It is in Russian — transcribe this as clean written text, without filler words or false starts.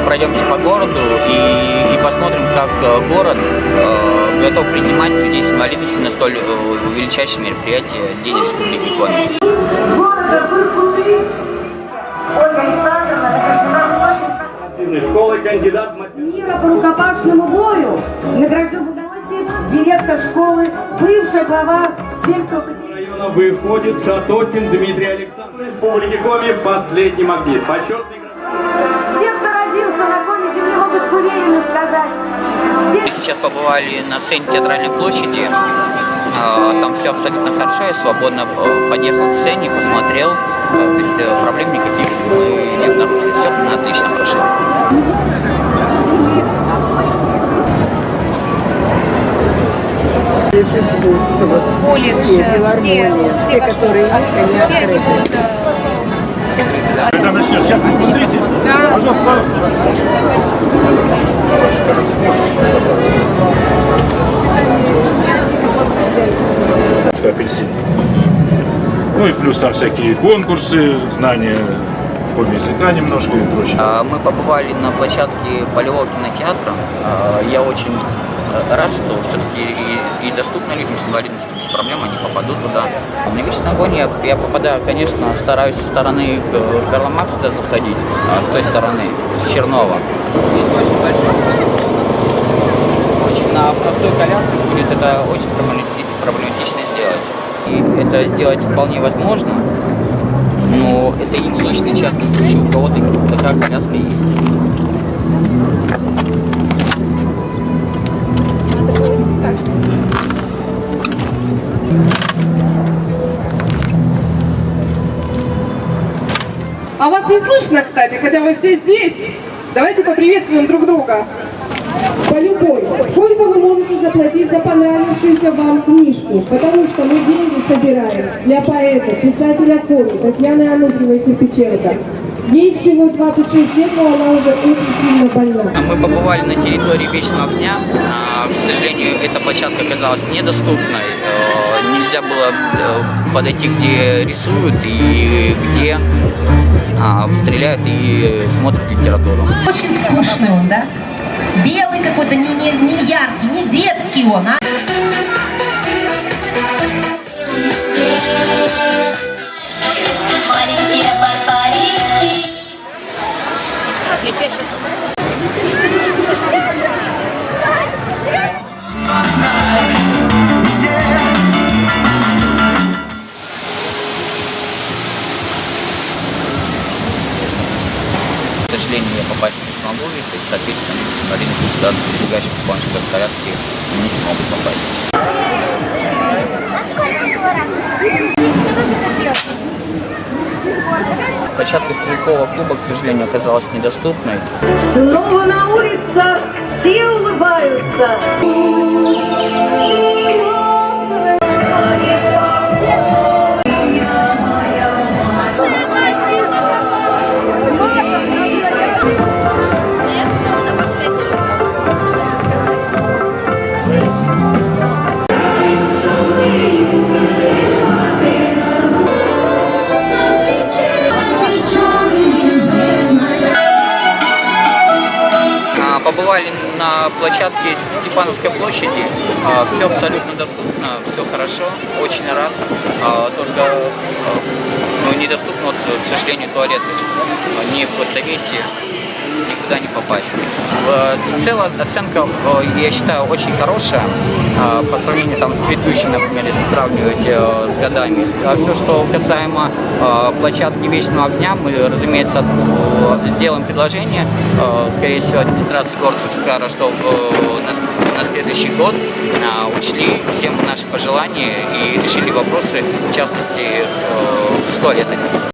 пройдемся по городу и посмотрим, как город готов принимать людей с инвалидностью на столь величайшее мероприятие День Республики Коми. Школы кандидат мира по рукопашному бою награжден выносит директор школы, бывшая глава сельского поселения. района выходит Шатокин Дмитрий Александрович. Республики Коми последний магнит. Почетный. Все, кто родился на Коми земле, могут с уверенностью сказать. Мы сейчас побывали на сцене Театральной площади. Там все абсолютно хорошо, я свободно подъехал к сцене, посмотрел. То есть проблем никаких мы не обнаружили. Все отлично прошло. Искусство, все филармонии, все, которые есть, они открыты. Когда начнешь, сейчас не смотрите. Да. Пожалуйста, апельсин. Ну и плюс там всякие конкурсы, знания языка немножко и прочее. Мы побывали на площадке Полевого кинотеатра. Я очень рад, что все-таки и доступно людям с инвалидностью без проблем они попадут туда. На вечный огонь я попадаю, конечно, стараюсь со стороны Карла Маркса заходить, а с той стороны, с Чернова. Здесь очень большой. Очень на простой коляске будет это очень проблематично сделать. И это сделать вполне возможно, но это единичный частный случай, у кого-то такая коляска есть. А вас не слышно, кстати, хотя вы все здесь. Давайте поприветствуем друг друга. Полюбой, сколько вы можете заплатить за понравившуюся вам книжку? Потому что мы деньги собираем для поэта, писателя Коми, Татьяны Ануфриевой Кирпиченко. Ей всего 26 лет, но она уже очень сильно больна. Мы побывали на территории Вечного огня. К сожалению, эта площадка оказалась недоступной. Нельзя было подойти, где рисуют и где стреляют и смотрят литературу. Очень скучный он, да? Белый какой-то, не яркий, не детский он, а? К сожалению, я попасть не смогу, то есть, соответственно, люди с инвалидностью сюда, передвигающих в планшетах коляски, не смогут попасть. Площадка стрелкового клуба, к сожалению, оказалась недоступной. Снова на улицах все улыбаются. Побывали на площадке Степановской площади. Все абсолютно доступно, все хорошо, очень рад. Только недоступно, вот, к сожалению, туалеты. Не в Госсовете, никуда не попасть. В целом оценка, я считаю, очень хорошая по сравнению там, с предыдущей, например, если сравнивать с годами. Все, что касаемо площадки Вечного огня, мы, разумеется, сделаем предложение, скорее всего, администрации города Сыктывкара, чтобы на следующий год учли все наши пожелания и решили вопросы, в частности, с туалетами.